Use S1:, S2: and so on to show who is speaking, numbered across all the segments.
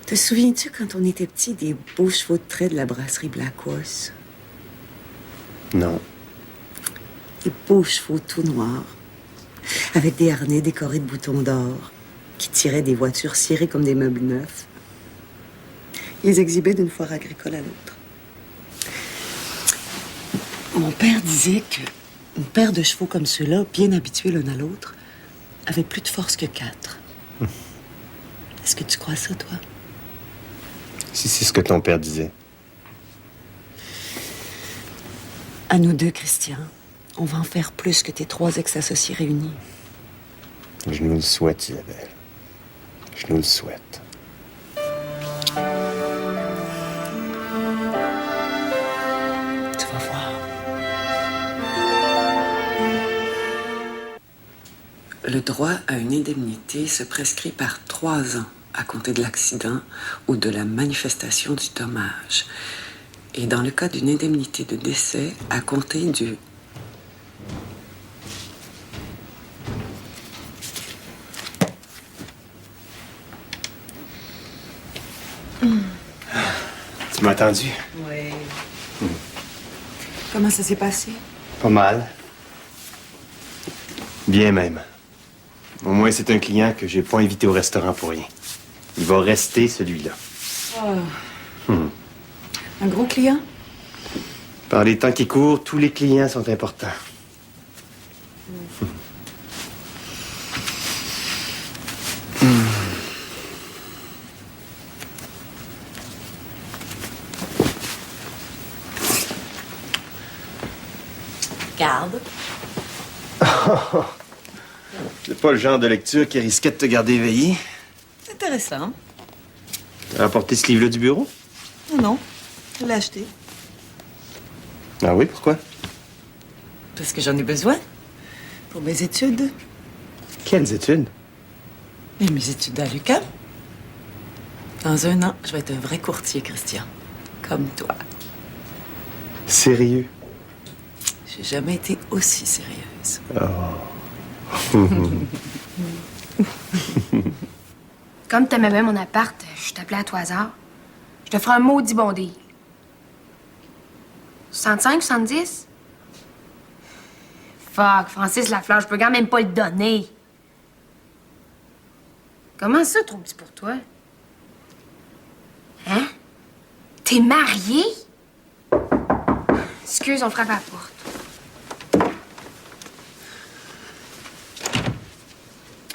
S1: Te souviens-tu quand on était petits des beaux chevaux de trait de la brasserie Black Horse?
S2: Non.
S1: Des beaux chevaux tout noirs, avec des harnais décorés de boutons d'or, qui tiraient des voitures cirées comme des meubles neufs. Ils exhibaient d'une foire agricole à l'autre. Mon père disait qu'une paire de chevaux comme ceux-là, bien habitués l'un à l'autre, avait plus de force que 4. Est-ce que tu crois ça, toi?
S2: Si c'est ce que ton père disait.
S1: À nous deux, Christian, on va en faire plus que tes 3 ex-associés réunis.
S2: Je nous le souhaite, Isabelle. Je nous le souhaite.
S1: Tu vas voir. Le droit à une indemnité se prescrit par 3 ans à compter de l'accident ou de la manifestation du dommage. Et dans le cas d'une indemnité de décès, à compter du...
S2: Tu m'as attendu?
S1: Oui. Comment ça s'est passé?
S2: Pas mal. Bien même. Au moins, c'est un client que j'ai pas invité au restaurant pour rien. Il va rester celui-là.
S1: Oh. Un gros client?
S2: Par les temps qui courent, tous les clients sont importants.
S1: Garde.
S2: C'est pas le genre de lecture qui risquait de te garder éveillé.
S1: C'est intéressant.
S2: T'as apporté ce livre-là du bureau?
S1: Non, je l'ai acheté.
S2: Ah oui, pourquoi?
S1: Parce que j'en ai besoin. Pour mes études.
S2: Quelles études?
S1: Et mes études à l'UQAM. Dans 1 an, je vais être un vrai courtier, Christian. Comme toi.
S2: Sérieux?
S1: J'ai jamais été aussi sérieuse.
S3: Comme t'aimais bien mon appart, je t'appelais à tout hasard. Je te ferai un maudit bon deal. 65, 70? Fuck, Francis Lafleur, je peux quand même pas le donner. Comment ça, trop petit pour toi? Hein? T'es marié? Excuse, on frappe à la porte.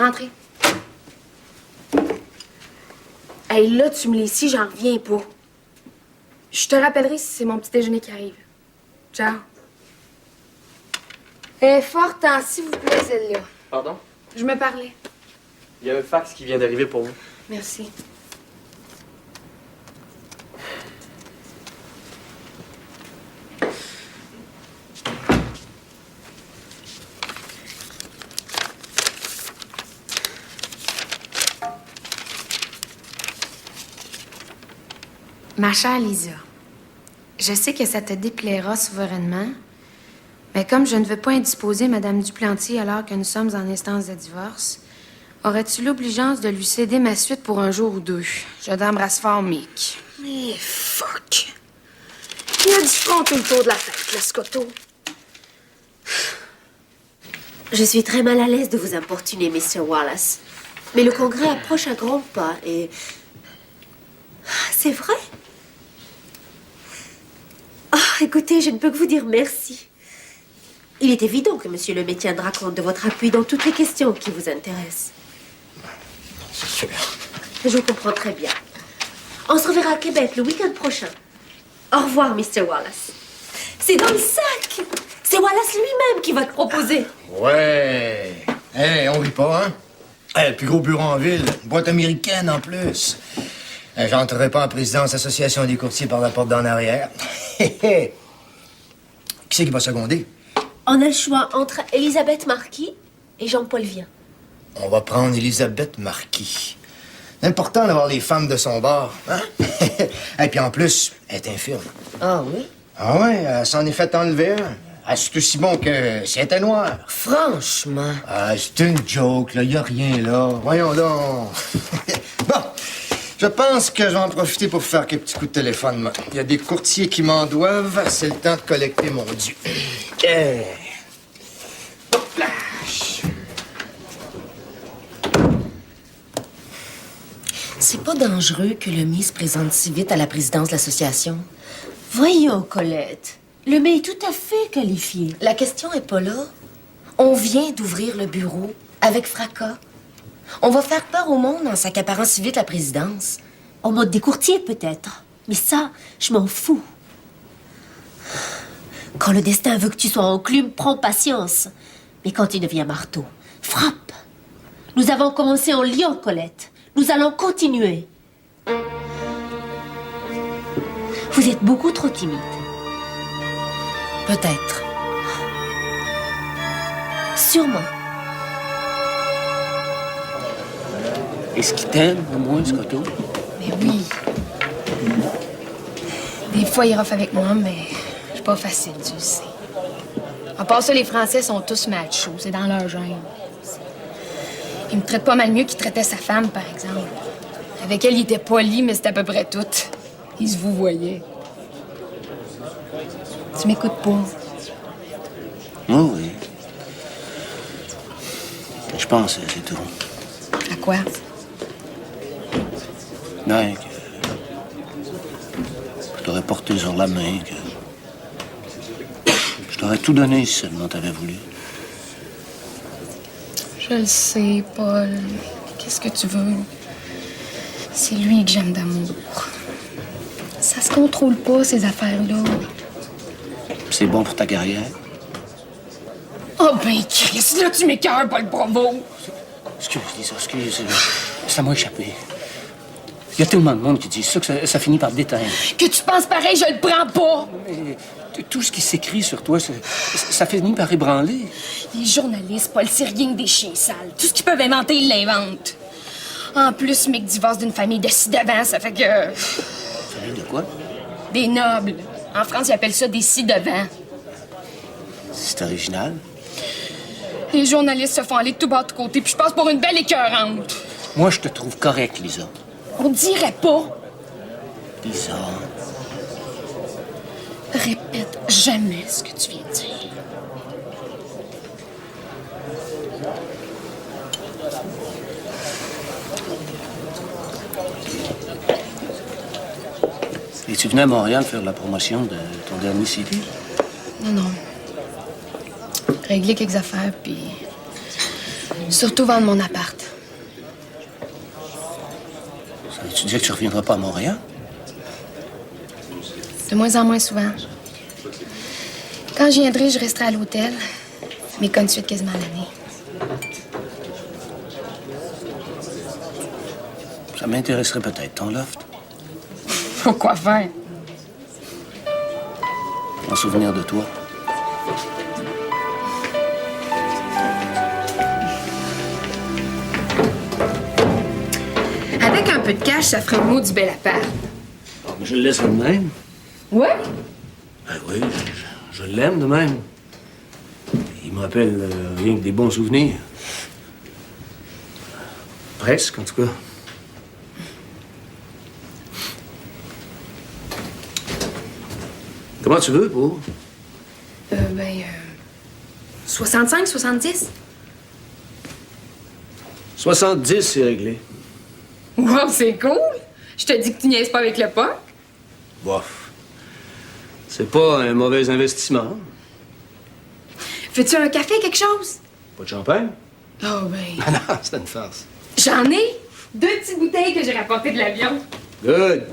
S3: Entrez. Hey, là, tu me laisses ici, j'en reviens pas. Je te rappellerai si c'est mon petit déjeuner qui arrive. Ciao. Fort, hein, s'il vous plaît, celle-là.
S4: Pardon?
S3: Je me parlais.
S4: Il y a un fax qui vient d'arriver pour vous.
S3: Merci. Ma chère Lisa, je sais que ça te déplaira souverainement, mais comme je ne veux pas indisposer Madame Duplantier alors que nous sommes en instance de divorce, aurais-tu l'obligeance de lui céder ma suite pour un jour ou 2? Je t'embrasse fort, Mick. Eh, fuck! Il a du front tout le tour de la tête, le Scotto.
S5: Je suis très mal à l'aise de vous importuner, Mr. Wallace. Mais le Congrès approche à grands pas et... C'est vrai? Écoutez, je ne peux que vous dire merci. Il est évident que Monsieur Lemay tiendra compte de votre appui dans toutes les questions qui vous intéressent.
S2: C'est sûr.
S5: Je vous comprends très bien. On se reverra à Québec le week-end prochain. Au revoir, Mr. Wallace. C'est dans le sac. C'est Wallace lui-même qui va te proposer.
S6: Ouais. Hey, on rit pas, hein? Hey, le plus gros bureau en ville. Une boîte américaine, en plus. Hey, j'entrerai pas en présidence association des courtiers par la porte d'en arrière. Qui c'est qui va seconder?
S5: On a le choix entre Elisabeth Marquis et Jean-Paul Vien.
S6: On va prendre Elisabeth Marquis. C'est important d'avoir les femmes de son bord, hein? Et puis en plus, elle est infirme.
S5: Ah oui?
S6: Ah ouais, elle s'en est fait enlever un. Ah, c'est aussi bon que si elle était noire.
S5: Franchement.
S6: Ah, c'est une joke, là. Y a rien, là. Voyons donc. Bon, je Je pense que je vais en profiter pour faire quelques petits coups de téléphone. Moi. Il y a des courtiers qui m'en doivent. C'est le temps de collecter mon dû. Hop là.
S5: C'est pas dangereux que le May se présente si vite à la présidence de l'association? Voyons, Colette. Le May est tout à fait qualifié. La question est pas là. On vient d'ouvrir le bureau avec fracas. On va faire peur au monde en s'accaparant si vite la présidence.
S7: En mode des courtiers, peut-être. Mais ça, je m'en fous. Quand le destin veut que tu sois enclume, prends patience. Mais quand il devient marteau, frappe. Nous avons commencé en lion, Colette. Nous allons continuer. Vous êtes beaucoup trop timide.
S5: Peut-être.
S7: Sûrement.
S8: Est-ce qu'il t'aime, au moins, Scotto?
S3: Mais oui. Des fois, il est rough avec moi, mais c'est pas facile, tu le sais. À part ça, les Français sont tous machos. C'est dans leur gène. Il me traite pas mal mieux qu'il traitait sa femme, par exemple. Avec elle, il était poli, mais c'était à peu près tout. Il se vous voyait. Tu m'écoutes pas.
S8: Oh, oui. Je pense, c'est tout.
S3: À quoi?
S8: Non, que je t'aurais porté sur la main, que je t'aurais tout donné si seulement t'avais voulu.
S3: Je le sais, Paul. Qu'est-ce que tu veux? C'est lui que j'aime d'amour. Ça se contrôle pas, ces affaires-là.
S8: C'est bon pour ta carrière.
S3: Oh ben, Chris, là, tu m'écœures, Paul Provo.
S8: Excuse, Lisa, excuse. Ça m'a échappé. Il y a tellement de monde qui dit ça que ça finit par déteindre.
S3: Que tu penses pareil, je le prends pas.
S8: Mais tout ce qui s'écrit sur toi, ça finit par ébranler.
S3: Les journalistes, Paul, c'est rien que des chiens sales. Tout ce qu'ils peuvent inventer, ils l'inventent. En plus, Mick divorce d'une famille de ci-devant, ça fait que...
S8: Famille de quoi?
S3: Des nobles. En France, ils appellent ça des ci-devant.
S8: C'est original.
S3: Les journalistes se font aller de tout bas de côté, puis je passe pour une belle écœurante.
S8: Moi, je te trouve correct, Lisa.
S3: On dirait pas.
S8: Lisa.
S3: Répète jamais ce que tu viens de dire.
S8: Es-tu venu à Montréal faire la promotion de ton dernier CD?
S3: Non. Régler quelques affaires, puis... surtout vendre mon appart.
S8: Ça veut-tu dire que tu reviendras pas à Montréal?
S3: De moins en moins souvent. Quand je viendrai, je resterai à l'hôtel. Mais comme suite quasiment l'année.
S8: Ça m'intéresserait peut-être, ton loft.
S3: Pourquoi faire?
S8: En souvenir de toi.
S3: Avec un peu de cash, ça ferait un mot du bel appart.
S8: Bon, mais je le laisserai de même.
S3: Ouais?
S8: Ben oui, je l'aime de même. Il me rappelle rien que des bons souvenirs. Presque, en tout cas. Comment tu veux, pour?
S3: 65, 70?
S8: 70, c'est réglé.
S3: Wow, c'est cool! Je te dis que tu niaises pas avec le pot.
S8: Bof. C'est pas un mauvais investissement.
S3: Veux-tu un café, quelque chose?
S8: Pas de champagne?
S3: Oh, ben...
S8: Ah non, c'est une farce.
S3: J'en ai 2 petites bouteilles que j'ai rapportées de l'avion.
S8: Good.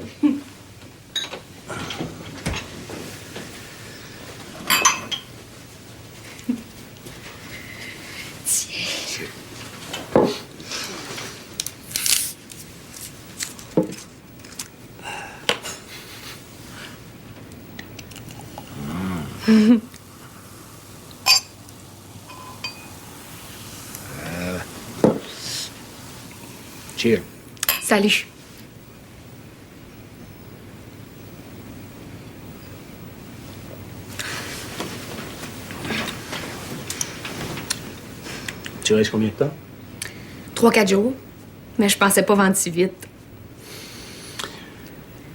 S8: Cheers.
S3: Salut.
S8: Tu restes combien de temps?
S3: 3-4 jours. Mais je pensais pas vendre si vite.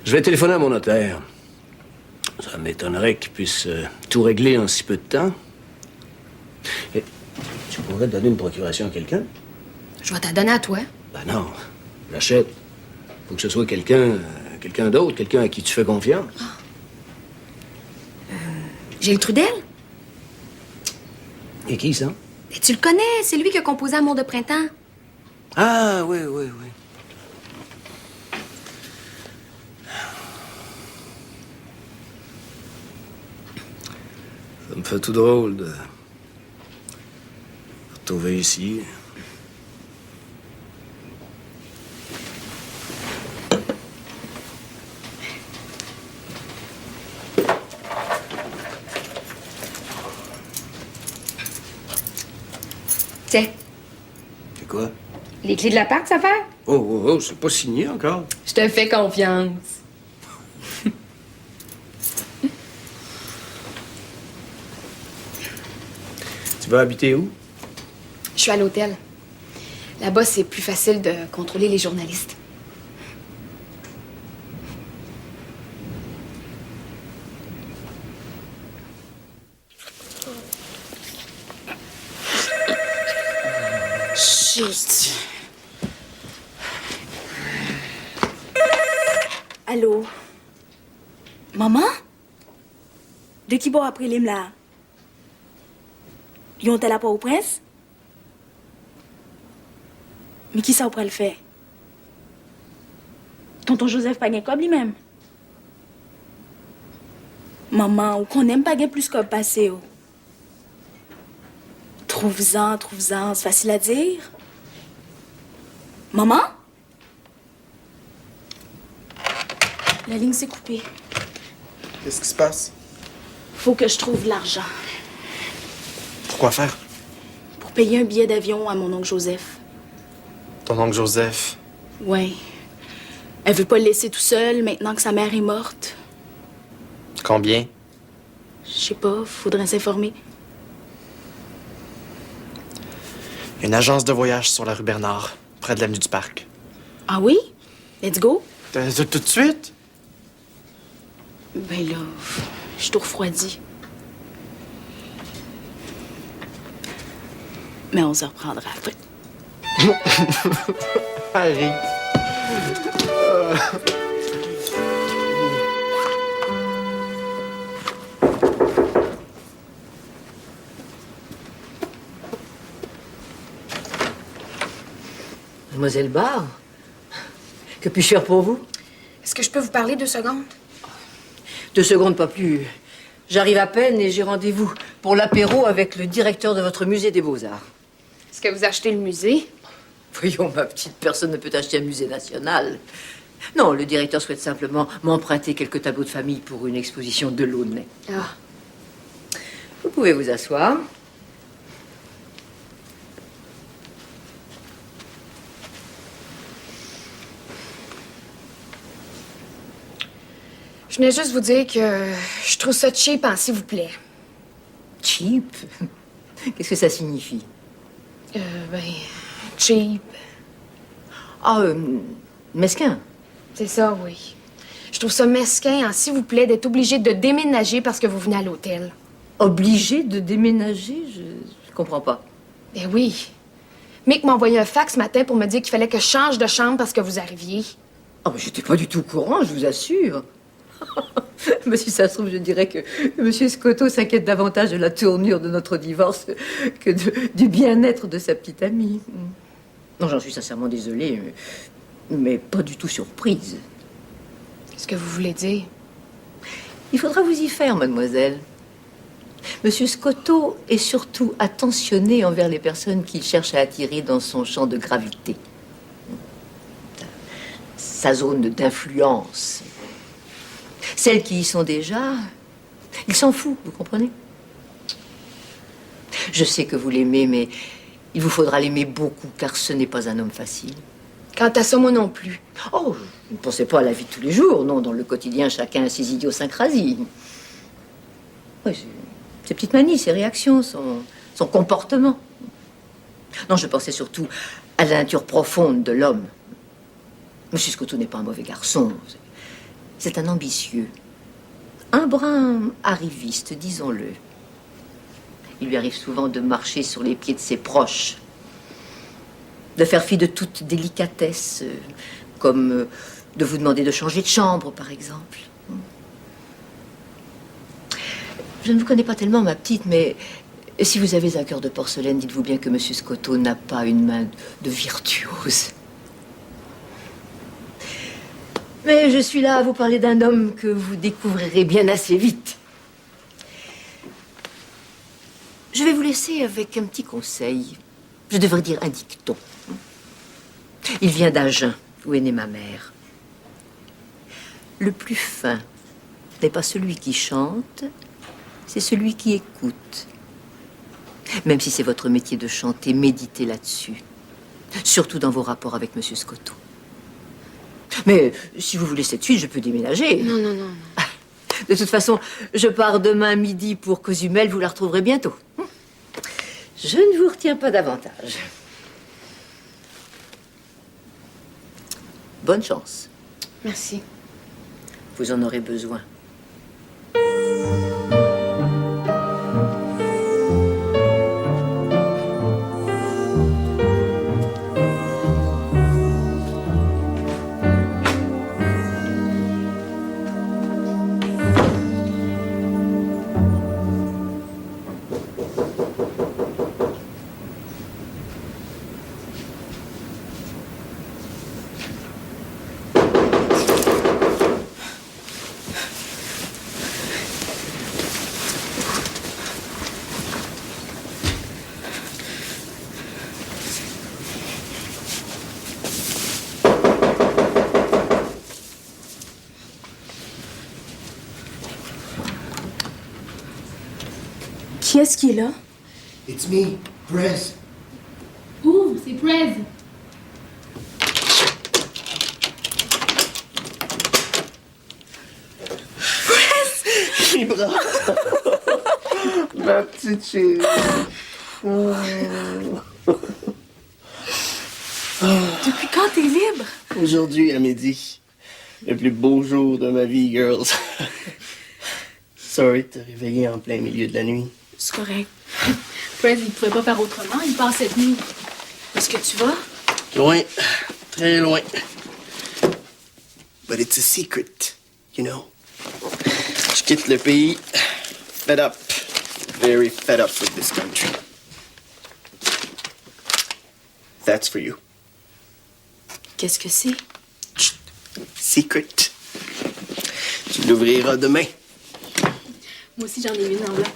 S8: Je vais téléphoner à mon notaire. Ça m'étonnerait qu'il puisse tout régler en si peu de temps. Et tu pourrais donner une procuration à quelqu'un?
S3: Je vais t'en donner à toi.
S8: Ben non, j'achète. Faut que ce soit quelqu'un d'autre, quelqu'un à qui tu fais confiance.
S3: Gilles Trudel?
S8: Et qui, ça?
S3: Mais tu le connais, c'est lui qui a composé Amour de printemps.
S8: Ah, oui, oui, oui. Ça me fait tout drôle de retrouver ici.
S3: Tiens,
S8: C'est quoi?
S3: les clés de l'appart, ça fait?
S8: Oh, c'est pas signé encore.
S3: Je te fais confiance.
S8: Tu vas habiter où?
S3: Je suis à l'hôtel. Là-bas, c'est plus facile de contrôler les journalistes.
S9: Juste. Allô? Maman? De qui bon après l'hymne là? Yon t'es là pour au prince? Mais qui ça pourrait le faire? Tonton Joseph pas gen kob lui-même? Maman, ou qu'on aime pas gen plus kob passé ou? Trouve-en, c'est facile à dire. Maman? La ligne s'est coupée.
S10: Qu'est-ce qui se passe?
S9: Faut que je trouve l'argent
S10: Pourquoi faire?
S9: pour payer un billet d'avion à mon oncle Joseph.
S10: Ton oncle Joseph.
S9: Ouais. Elle veut pas le laisser tout seul maintenant que sa mère est morte.
S10: Combien?
S9: Je sais pas, faudrait s'informer.
S10: Il y a une agence de voyage sur la rue Bernard, près de l'avenue du Parc.
S9: Ah oui? Let's go.
S10: Tout de suite?
S9: Ben là, je suis tout refroidie. Mais on se reprendra après.
S10: Harry.
S11: Mademoiselle Barre, que puis-je faire pour vous?
S3: Est-ce que je peux vous parler 2 secondes?
S11: 2 secondes, pas plus. J'arrive à peine et j'ai rendez-vous pour l'apéro avec le directeur de votre musée des Beaux-Arts.
S3: Est-ce que vous achetez le musée?
S11: Voyons, ma petite, personne ne peut acheter un musée national. Non, le directeur souhaite simplement m'emprunter quelques tableaux de famille pour une exposition de Launay.
S3: Ah.
S11: Vous pouvez vous asseoir.
S3: Je venais juste vous dire que je trouve ça cheap, hein, s'il vous plaît.
S11: Cheap? Qu'est-ce que ça signifie?
S3: Ben, cheap.
S11: Ah, mesquin.
S3: C'est ça, oui. Je trouve ça mesquin, hein, s'il vous plaît, d'être obligé de déménager parce que vous venez à l'hôtel.
S11: Obligé de déménager? Je comprends pas.
S3: Ben oui. Mick m'a envoyé un fax ce matin pour me dire qu'il fallait que je change de chambre parce que vous arriviez.
S11: Ah, mais j'étais pas du tout au courant, je vous assure. Mais si ça se trouve, je dirais que M. Scotto s'inquiète davantage de la tournure de notre divorce que du bien-être de sa petite amie. Non, j'en suis sincèrement désolée, mais pas du tout surprise.
S3: Qu'est-ce que vous voulez dire?
S11: Il faudra vous y faire, mademoiselle. M. Scotto est surtout attentionné envers les personnes qu'il cherche à attirer dans son champ de gravité. Sa zone d'influence. Celles qui y sont déjà, il s'en fout, vous comprenez? Je sais que vous l'aimez, mais il vous faudra l'aimer beaucoup, car ce n'est pas un homme facile.
S3: Quant à ça, moi non plus.
S11: Oh, je ne pensais pas à la vie de tous les jours. Non, dans le quotidien, chacun a ses idiosyncrasies. Oui, ses petites manies, ses réactions, son comportement. Non, je pensais surtout à la nature profonde de l'homme. Monsieur Scotto n'est pas un mauvais garçon. C'est un ambitieux. Un brin arriviste, disons-le. Il lui arrive souvent de marcher sur les pieds de ses proches, de faire fi de toute délicatesse, comme de vous demander de changer de chambre, par exemple. Je ne vous connais pas tellement, ma petite, mais si vous avez un cœur de porcelaine, dites-vous bien que M. Scotto n'a pas une main de virtuose. Mais je suis là à vous parler d'un homme que vous découvrirez bien assez vite. Je vais vous laisser avec un petit conseil. Je devrais dire un dicton. Il vient d'Agen, où est née ma mère. Le plus fin n'est pas celui qui chante, c'est celui qui écoute. Même si c'est votre métier de chanter, méditez là-dessus. Surtout dans vos rapports avec M. Scotto. Mais si vous voulez cette suite, je peux déménager.
S3: Non, non, non.
S11: De toute façon, je pars demain midi pour Cozumel, vous la retrouverez bientôt. Je ne vous retiens pas davantage. Bonne chance.
S3: Merci.
S11: Vous en aurez besoin.
S9: Qui est-ce qui est là?
S6: It's me, Prez.
S9: Ouvre, c'est Prez.
S2: Libra. Ma petite chérie.
S9: Depuis quand t'es libre?
S2: Aujourd'hui à midi. Le plus beau jour de ma vie, girls. Sorry de te réveiller en plein milieu de la nuit.
S9: C'est correct. Prez, il pouvait pas faire autrement. Il passe cette nuit. Est-ce que tu vas?
S2: Loin. Très loin. But it's a secret, you know. Je quitte le pays. Fed up. Very fed up with this country. That's for you.
S9: Qu'est-ce que c'est?
S2: Secret. Tu l'ouvriras demain.
S9: Moi aussi, j'en ai une en blanc.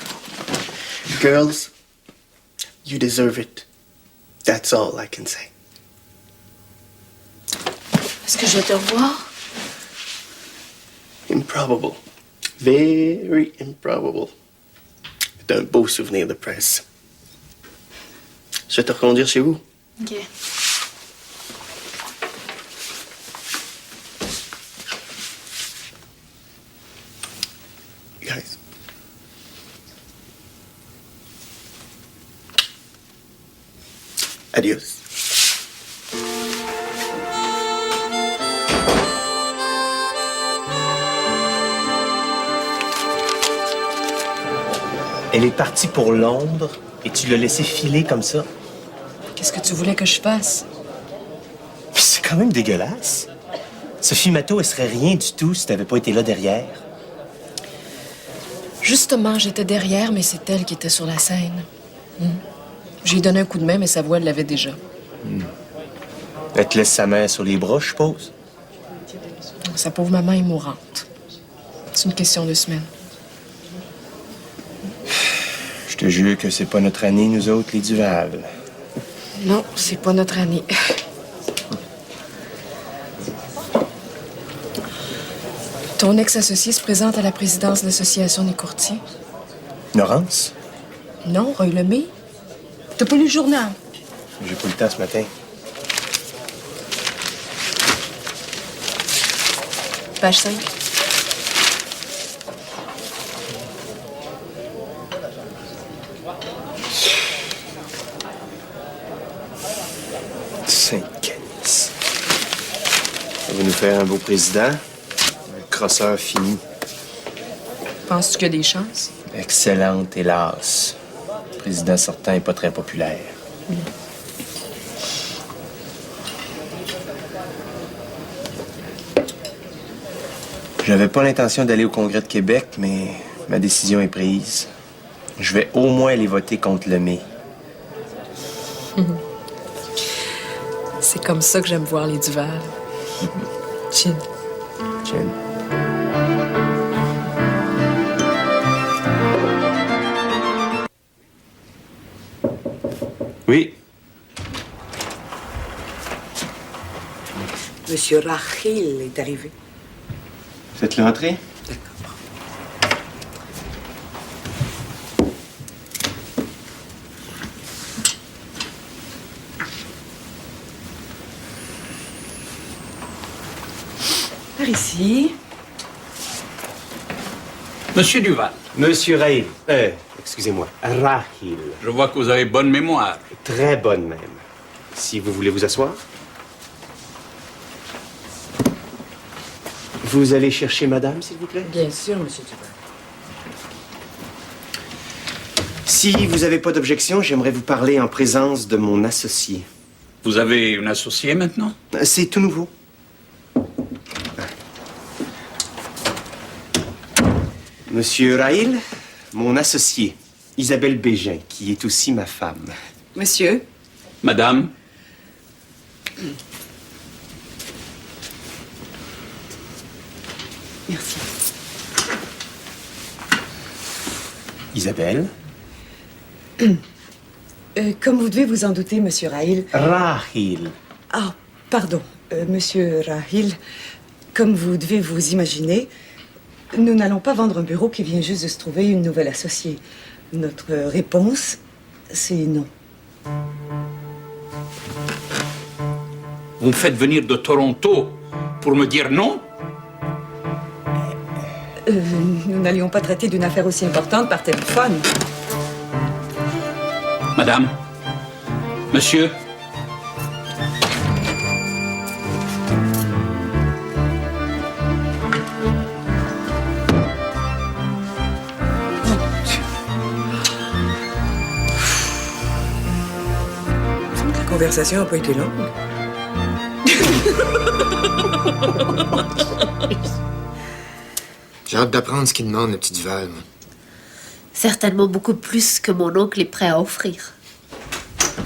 S2: Girls, you deserve it. That's all I can say.
S9: Est-ce que je vais te revoir?
S2: Improbable. Very improbable. C'est un beau souvenir de presse. Je vais te reconduire chez vous.
S9: OK.
S2: Guys. Adios. Elle est partie pour Londres et tu l'as laissé filer comme ça.
S12: Qu'est-ce que tu voulais que je fasse?
S2: Puis c'est quand même dégueulasse. Sophie Matteau, elle serait rien du tout si t'avais pas été là derrière.
S12: Justement, j'étais derrière, mais c'est elle qui était sur la scène. J'ai donné un coup de main, mais sa voix, elle l'avait déjà.
S2: Elle te laisse sa mère sur les bras, je suppose.
S12: Sa pauvre maman est mourante. C'est une question de semaines.
S2: Je te jure que c'est pas notre année, nous autres, les Duval.
S12: Non, c'est pas notre année. Ton ex-associé se présente à la présidence de l'Association des courtiers.
S2: Laurence?
S12: Non, Roy Lemay. T'as pas lu le journal?
S2: J'ai pas eu le temps ce matin.
S12: Page 5.
S2: Saint-Canis. Ça va nous faire un beau président. Un
S10: crosseur fini.
S12: Penses-tu qu'il y a des chances?
S10: Excellente, hélas. Le président sortant est pas très populaire. J'avais pas l'intention d'aller au Congrès de Québec, mais ma décision est prise. Je vais au moins aller voter contre Lemay.
S12: C'est comme ça que j'aime voir les Duval. Chin.
S10: Chin. Oui.
S13: Monsieur Rahil est arrivé.
S10: Faites-le rentrer.
S13: Par ici.
S14: Monsieur Duval.
S2: Monsieur Rahil. Excusez-moi. Rahil.
S14: Je vois que vous avez bonne mémoire.
S2: Très bonne même. Si vous voulez vous asseoir. Vous allez chercher madame, s'il vous plaît?
S13: Bien sûr, monsieur Duval.
S2: Si vous n'avez pas d'objection, j'aimerais vous parler en présence de mon associé.
S14: Vous avez une associée maintenant?
S2: C'est tout nouveau. Monsieur Rahil, mon associé, Isabelle Bégin, qui est aussi ma femme.
S13: Monsieur?
S14: Madame?
S13: Merci.
S2: Isabelle?
S13: Comme vous devez vous en douter, monsieur Rahil.
S2: Rahil.
S13: Ah, pardon. Monsieur Rahil, comme vous devez vous imaginer, nous n'allons pas vendre un bureau qui vient juste de se trouver une nouvelle associée. Notre réponse, c'est non.
S14: Vous me faites venir de Toronto pour me dire non?
S13: Nous n'allions pas traiter d'une affaire aussi importante par téléphone.
S14: Madame? Monsieur?
S13: La conversation n'a pas été longue.
S6: J'ai hâte d'apprendre ce qu'il demande, le petit Duval. moi.
S7: Certainement beaucoup plus que mon oncle est prêt à offrir.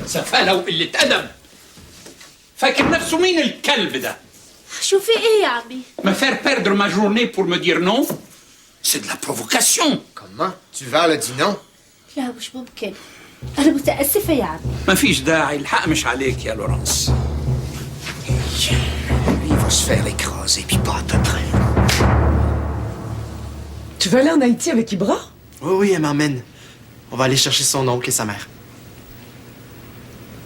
S14: سفالة وقلة أدب. فاكر نفسه مين الكلب ده؟
S7: شوفي ايه يا عمي؟
S14: Me faire perdre ma journée pour me dire non? C'est de la provocation.
S6: Comment? Duval a dit non?
S7: لا مش ممكن. أنا متأسفة يا عمي.
S14: ما فيش داعي، الحق مش عليك يا لورانس.
S6: Il va se faire écraser, puis pas à peu près.
S13: Tu veux aller en Haïti avec Ibra?
S10: Oui, elle m'emmène. On va aller chercher son oncle et sa mère.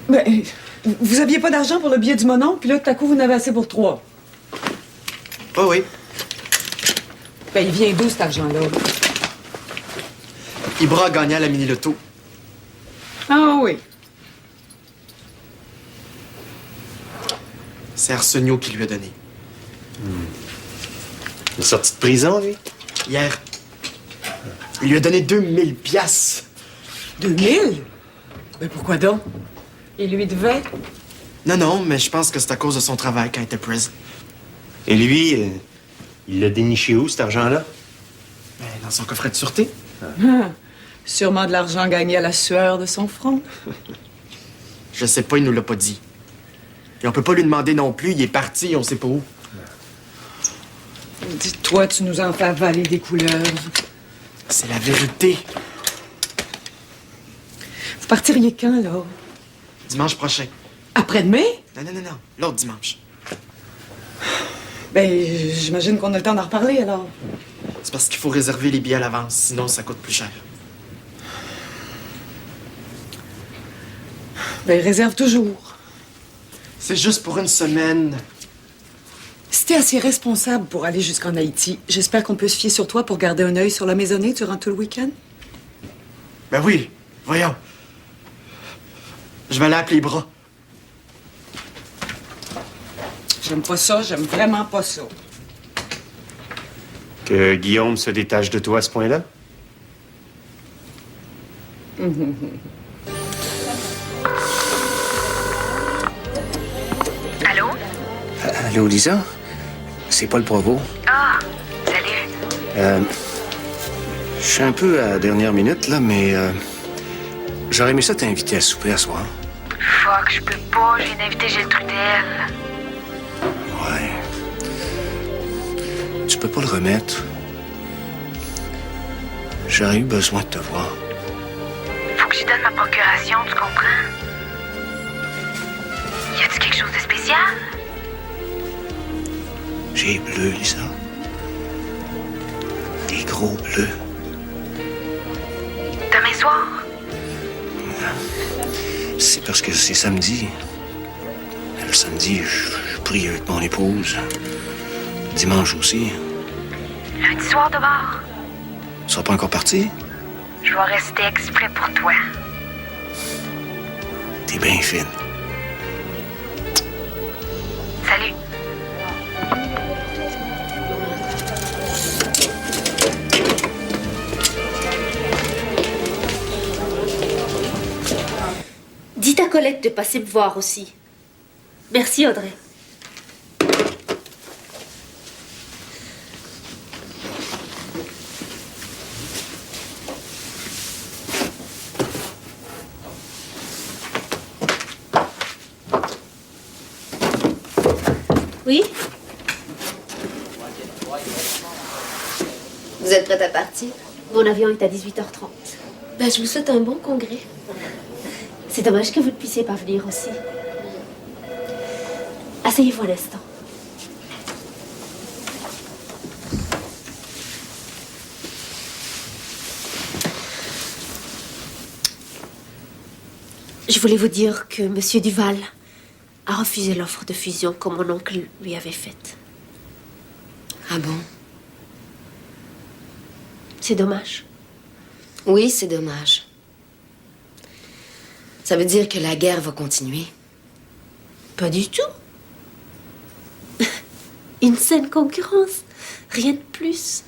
S13: Ben, vous aviez pas d'argent pour le billet du monon, puis là, tout à coup, vous en avez assez pour 3.
S10: Oui.
S13: Ben, il vient d'où, cet argent-là?
S10: Ibra a gagné à la mini-loto.
S13: Ah oui.
S10: C'est Arsenio qui lui a donné.
S2: Il est sorti de prison, lui?
S10: Hier. Il lui a donné 2000 piastres.
S13: 2000? Ben, pourquoi donc? Il lui devait?
S10: Non, mais je pense que c'est à cause de son travail quand il était prison.
S2: Et lui, il l'a déniché où, cet argent-là?
S10: Dans son coffret de sûreté.
S13: Ah, sûrement de l'argent gagné à la sueur de son front.
S10: Je sais pas, il nous l'a pas dit. Et on peut pas lui demander non plus, il est parti, on sait pas où.
S13: Dis-toi, tu nous en fais avaler des couleurs.
S10: C'est la vérité.
S13: Vous partiriez quand, là?
S10: Dimanche prochain.
S13: Après-demain?
S10: Non. L'autre dimanche.
S13: Ben, j'imagine qu'on a le temps d'en reparler, alors.
S10: C'est parce qu'il faut réserver les billets à l'avance, sinon ça coûte plus cher.
S13: Ben, réserve toujours.
S10: C'est juste pour une semaine.
S13: Si t'es assez responsable pour aller jusqu'en Haïti, j'espère qu'on peut se fier sur toi pour garder un œil sur la maisonnée durant tout le week-end.
S10: Ben oui, voyons. Je vais aller appeler Ibra.
S13: J'aime pas ça, j'aime vraiment pas ça.
S10: Que Guillaume se détache de toi à ce point-là?
S3: Allô?
S8: Allô, Lisa? C'est Paul Provost.
S3: Ah, salut.
S8: Je suis un peu à la dernière minute, là, mais j'aurais aimé ça t'inviter à souper à soir.
S3: Fuck, je peux pas, j'ai invité Gilles Trudel.
S8: Ouais. Tu peux pas le remettre. J'aurais eu besoin de te voir.
S3: Faut que j'y donne ma procuration, tu comprends? Y a-tu quelque chose de spécial?
S8: J'ai bleu, Lisa. Des gros bleus.
S3: Demain soir?
S8: C'est parce que c'est samedi. Le samedi, je prie avec mon épouse. Dimanche aussi.
S3: Lundi soir dehors?
S8: Tu seras pas encore parti?
S3: Je vais rester exprès pour toi.
S8: T'es bien fine.
S3: Salut.
S7: Dites à Colette de passer me voir aussi. Merci, Audrey. Oui? Vous êtes prête à partir? Mon avion est à 18h30. Ben, je vous souhaite un bon congrès. C'est dommage que vous ne puissiez pas venir aussi. Asseyez-vous un instant. Je voulais vous dire que M. Duval a refusé l'offre de fusion que mon oncle lui avait faite.
S5: Ah bon?
S7: C'est dommage.
S5: Oui, c'est dommage. Ça veut dire que la guerre va continuer?
S7: Pas du tout. Une saine concurrence. Rien de plus.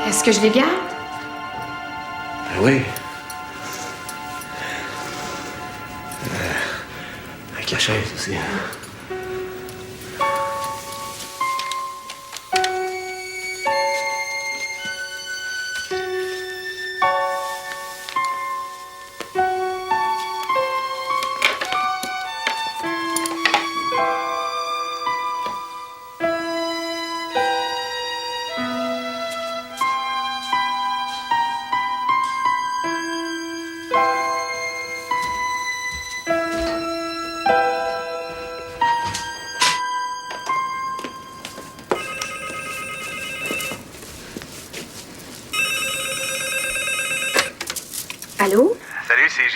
S3: Est-ce que je les garde?
S8: Ben oui. Avec la chaise aussi.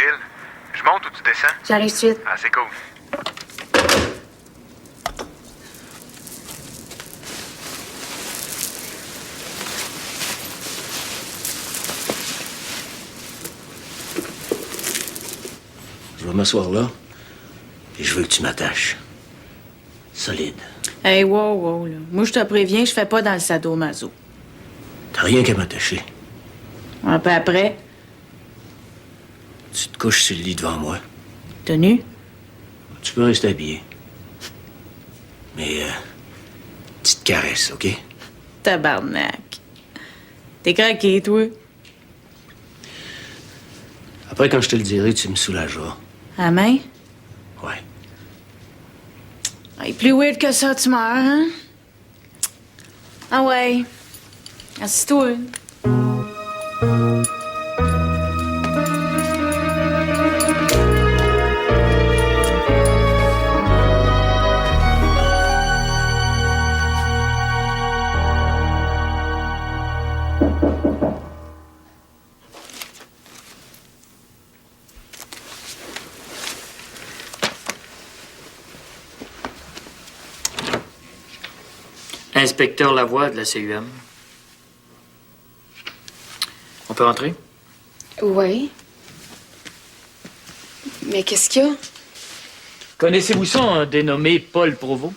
S15: Rahil. Je monte ou tu descends?
S3: J'arrive tout de suite.
S15: Ah, c'est cool.
S8: Je vais m'asseoir là, et je veux que tu m'attaches. Solide.
S9: Hey, wow, là. Moi, je te préviens, je fais pas dans le sadomaso.
S8: T'as rien qu'à m'attacher.
S9: Un peu après,
S8: Tu te couches sur le lit devant moi.
S9: t'es nu?
S8: Tu peux rester habillé. Mais, petite caresse, OK?
S9: Tabarnak. T'es craqué, toi.
S8: Après, quand je te le dirai, tu me soulageras.
S9: À la main?
S8: Ouais.
S9: Hey, plus weird que ça, tu meurs, hein? Ah ouais. Assis-toi.
S16: Inspecteur Lavoie de la CUM. On peut entrer?
S3: Oui. Mais qu'est-ce qu'il y a?
S16: Connaissez-vous ça, un dénommé Paul Provost?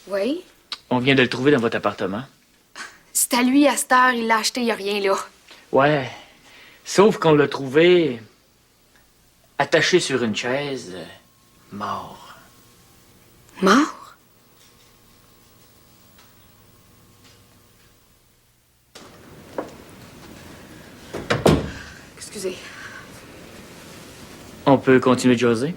S3: Oui.
S16: On vient de le trouver dans votre appartement.
S3: C'est à lui, à cette heure, il l'a acheté, il n'y a rien là.
S16: Ouais. Sauf qu'on l'a trouvé attaché sur une chaise, mort.
S3: Mort? Excusez.
S16: On peut continuer de jaser?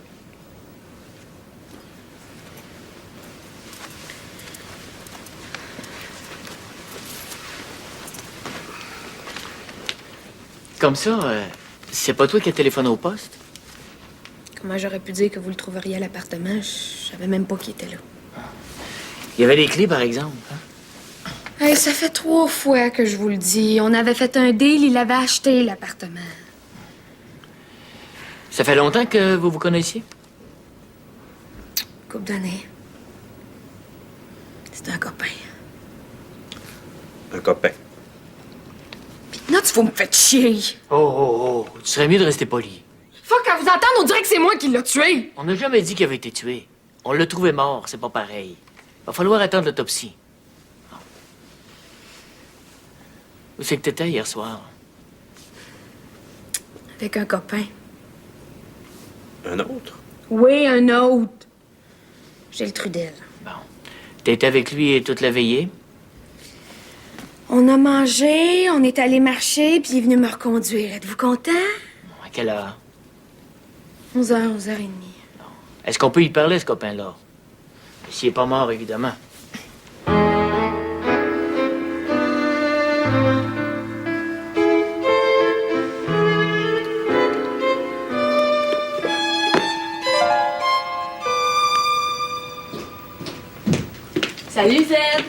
S16: Comme ça, c'est pas toi qui as téléphoné au poste?
S3: Comment j'aurais pu dire que vous le trouveriez à l'appartement? Je savais même pas qu'il était là.
S16: Il y avait les clés, par exemple. Hein?
S3: Hey, ça fait 3 fois que je vous le dis. On avait fait un deal, il avait acheté l'appartement.
S16: Ça fait longtemps que vous vous connaissiez?
S3: Couple d'années. C'était un copain.
S10: Un copain.
S3: Là, tu vas me faire chier.
S16: Oh. Tu serais mieux de rester poli.
S3: Fuck, quand vous entendez, on dirait que c'est moi qui l'ai tué.
S16: On n'a jamais dit qu'il avait été tué. On l'a trouvé mort, c'est pas pareil. Va falloir attendre l'autopsie. Où c'est que t'étais hier soir?
S3: Avec un copain.
S10: Un autre?
S3: Oui, un autre. J'ai le Trudel.
S16: T'étais avec lui toute la veillée?
S3: On a mangé, on est allé marcher, puis il est venu me reconduire. Êtes-vous content?
S16: À quelle heure?
S3: 11h, 11h30.
S16: Est-ce qu'on peut y parler, ce copain-là? S'il est pas mort, évidemment.
S17: Salut, Zed!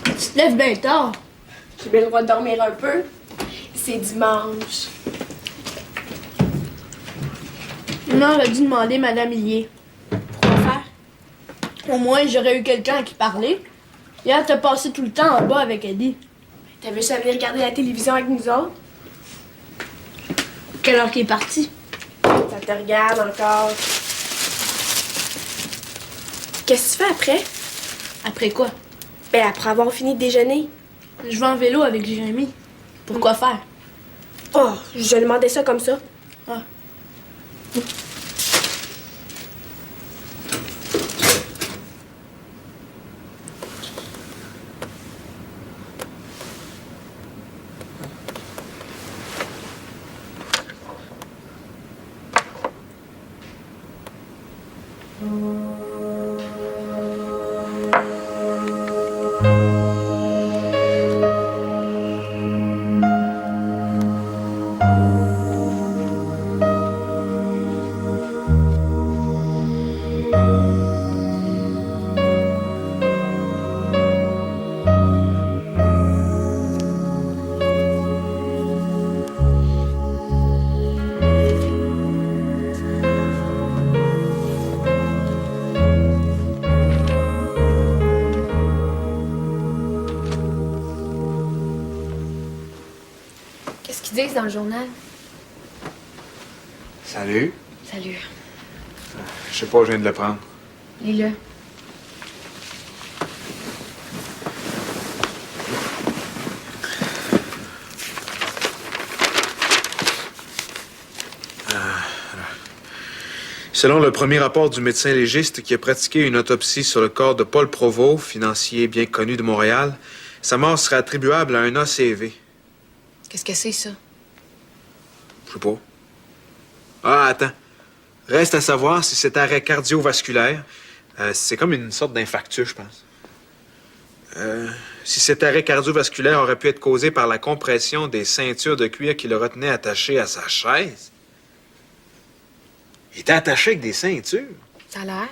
S17: Tu te lèves bien tard. J'ai bien le droit de dormir un peu. C'est dimanche. Maman aurait dû demander Madame Hillier. Pourquoi faire? Au moins, j'aurais eu quelqu'un à qui parler. Hier, t'as passé tout le temps en bas avec Eddie. T'as vu ça venir regarder la télévision avec nous autres? Quelle heure qu'il est parti? Ça te regarde encore. Qu'est-ce que tu fais après? Après quoi? Ben, après avoir fini de déjeuner. Je vais en vélo avec Jérémy. Pourquoi faire? Oh, je demandais ça comme ça. Ah.
S3: disent dans le journal?
S18: Salut.
S3: Salut.
S18: Je sais pas, je viens de le prendre.
S3: Lis-le.
S18: Selon le premier rapport du médecin légiste qui a pratiqué une autopsie sur le corps de Paul Provost, financier bien connu de Montréal, sa mort serait attribuable à un ACV.
S12: Qu'est-ce que c'est, ça?
S18: Je sais pas. Ah, attends. Reste à savoir si cet arrêt cardiovasculaire, c'est comme une sorte d'infarctus, je pense. Si cet arrêt cardiovasculaire aurait pu être causé par la compression des ceintures de cuir qui le retenaient attaché à sa chaise. Il était attaché avec des ceintures.
S3: Ça a l'air.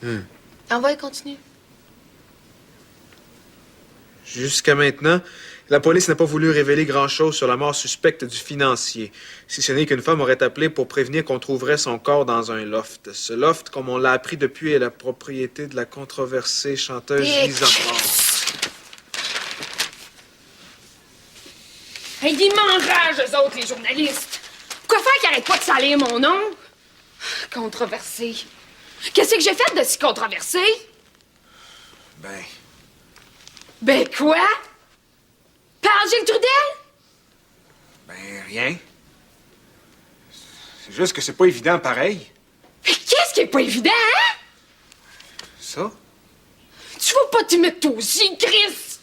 S18: Hum.
S3: Envoie, continue.
S18: Jusqu'à maintenant, la police n'a pas voulu révéler grand-chose sur la mort suspecte du financier, si ce n'est qu'une femme aurait appelé pour prévenir qu'on trouverait son corps dans un loft. Ce loft, comme on l'a appris depuis, est la propriété de la controversée chanteuse Lisa Ford.
S19: Hey, ils m'enragent, eux autres, les journalistes. Quoi faire qu'ils arrêtent pas de salir mon nom? Controversé. Qu'est-ce que j'ai fait de si controversé? Ben quoi? Par Gilles Trudel?
S18: Rien. C'est juste que c'est pas évident pareil.
S19: Mais qu'est-ce qui est pas évident, hein?
S18: Ça?
S19: Tu vas pas t'y mettre toi aussi, Chris?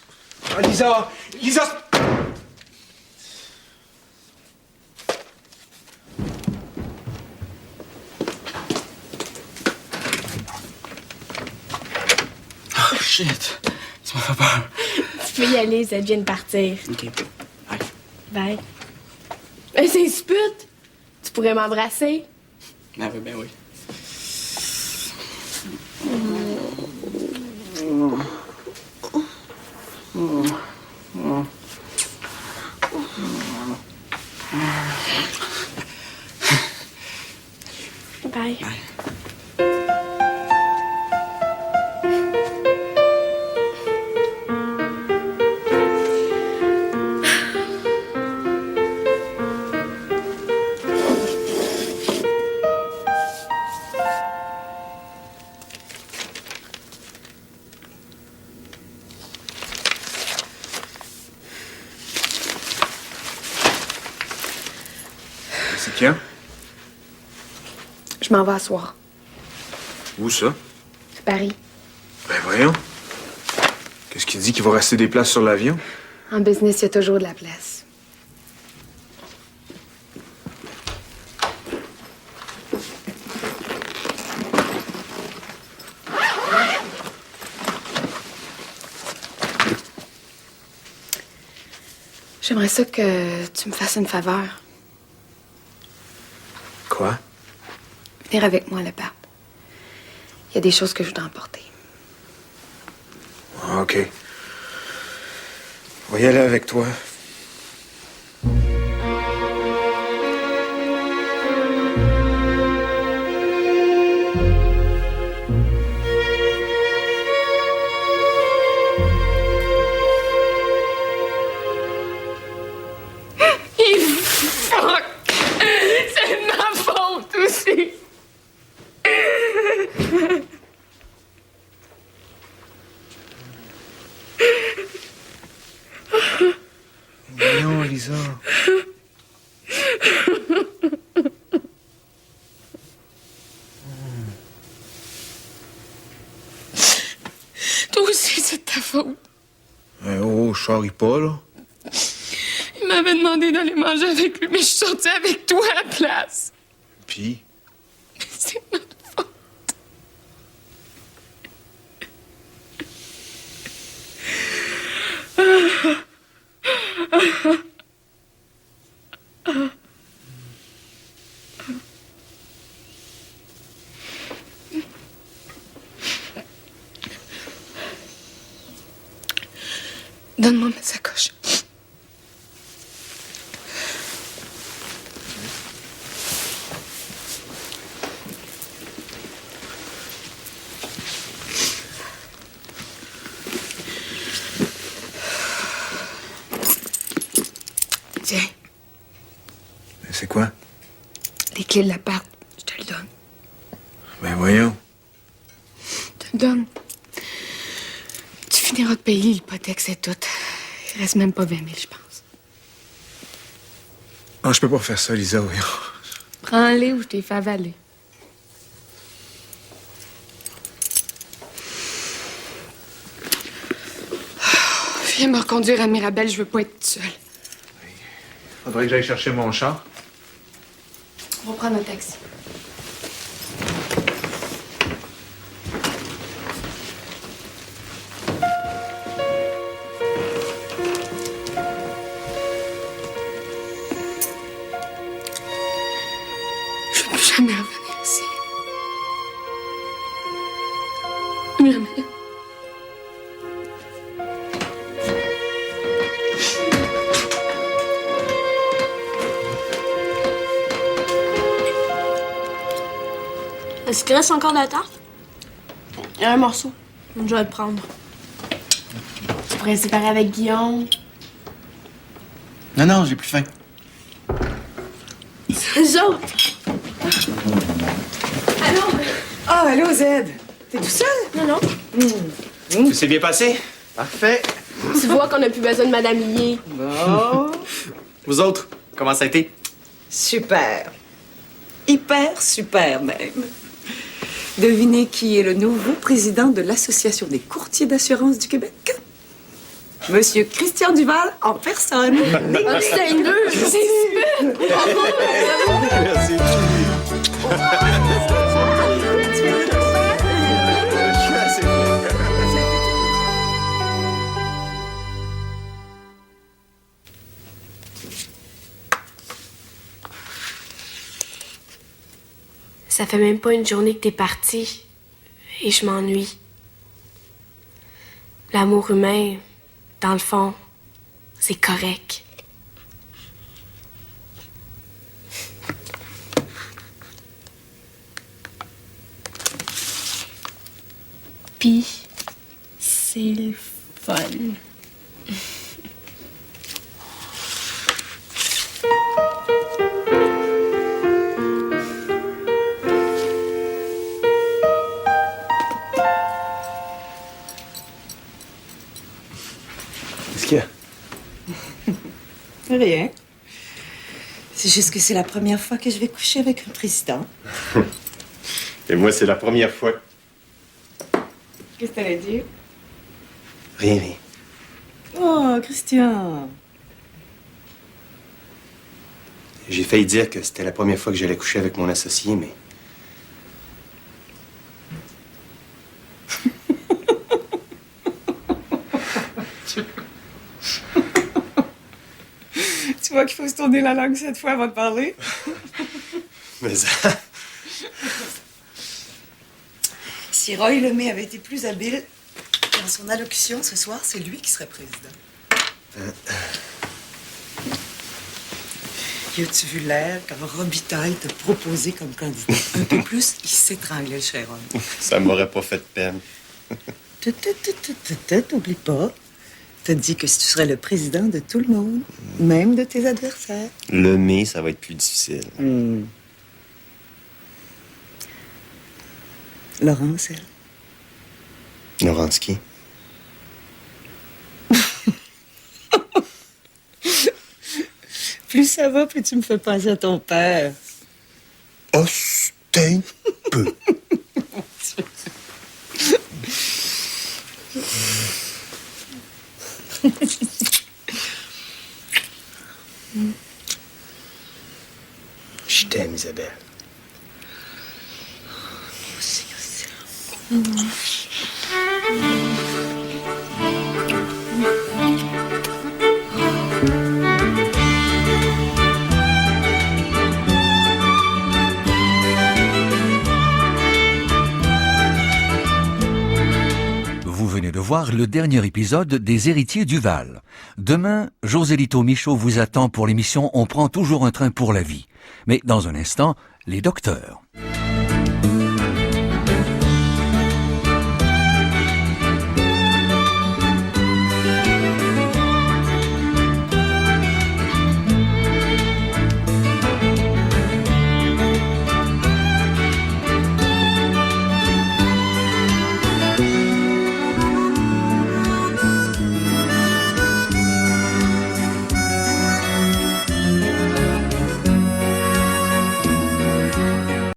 S18: Ah, Lisa! Lisa!
S4: Oh, shit. Ça m'a fait peur.
S17: Tu peux y aller, ça vient de partir.
S4: OK. Bye.
S17: Bye. Ben, c'est spute. Tu pourrais m'embrasser?
S4: Ah oui, ben oui.
S17: Bye.
S18: C'est qui, hein?
S3: Je m'en vais à soir.
S18: Où ça?
S3: À Paris.
S18: Ben voyons. Qu'est-ce qui dit qu'il va rester des places sur l'avion?
S3: En business, il y a toujours de la place. J'aimerais ça que tu me fasses une faveur.
S18: Quoi?
S3: Venir avec moi à l'appart. Il y a des choses que je voudrais emporter.
S18: Ah, OK. On va y aller avec toi.
S19: Fuck! C'est de ma faute aussi!
S18: Voyons, Lisa.
S19: Toi aussi, c'est de ta faute.
S18: Oh, je charrie pas, là.
S19: Il m'avait demandé d'aller manger avec lui, mais je suis sortie avec toi à la place.
S18: Puis?
S19: C'est notre faute. Donne-moi ma sacoche. Tiens.
S18: C'est quoi?
S19: Les clés de l'appart. Je te le donne.
S18: Ben voyons.
S19: Je te le donne. Tu finiras de payer l'hypothèque, c'est tout. Il reste même pas 20 000, je pense.
S18: Non, je peux pas faire ça, Lisa, voyons.
S19: Prends-les ou je t'ai fait avaler. Viens me reconduire à Mirabel, je veux pas être toute seule.
S18: Faudrait que j'aille chercher mon char.
S19: On va prendre un taxi. Je veux plus jamais revenir ici. Jamais.
S17: Est-ce qu'il reste encore de la tarte? Il y a un morceau. Je vais le prendre. Tu pourrais séparer avec Guillaume.
S10: Non, j'ai plus faim.
S17: C'est eux autres. Allô?
S13: Ah, allô, Zed. T'es tout seul?
S17: Non.
S10: Tout s'est bien passé? Parfait.
S17: Tu vois qu'on a plus besoin de Madame Hillier.
S13: Bon.
S10: Vous autres, comment ça a été?
S13: Super. Hyper super, même. Devinez qui est le nouveau président de l'Association des courtiers d'assurance du Québec? Monsieur Christian Duval en personne.
S17: Ah, c'est une deux. C'est super.
S10: Merci.
S17: Ça fait même pas une journée que t'es parti. Et je m'ennuie. L'amour humain, dans le fond, c'est correct. Puis, c'est le fun.
S10: Qu'est-ce qu'il y a?
S13: Rien. C'est juste que c'est la première fois que je vais coucher avec un président.
S10: Et moi, c'est la première fois.
S13: Qu'est-ce que t'allais dire?
S10: Rien.
S13: Oh, Christian.
S10: J'ai failli dire que c'était la première fois que j'allais coucher avec mon associé, mais...
S13: Tu vois qu'il faut se tourner la langue cette fois avant de parler?
S10: Mais ça...
S13: Si Roy Lemay avait été plus habile dans son allocution ce soir, c'est lui qui serait président. Y a-tu vu l'air quand Robitaille t'a proposé comme candidat? Un peu plus, il s'étranglait, le cher homme.
S10: Ça m'aurait pas fait de peine.
S13: T'oublie pas. T'as dit que si tu serais le président de tout le monde, même de tes adversaires.
S10: Le mai, ça va être plus difficile.
S13: Laurence, elle.
S10: Laurence qui?
S13: Plus ça va, plus tu me fais penser à ton père.
S10: Oh, c'est un peu. Je t'aime, Isabelle.
S20: Vous venez de voir le dernier épisode des Héritiers Duval. Demain, Josélito Michaud vous attend pour l'émission On prend toujours un train pour la vie. Mais dans un instant, les docteurs.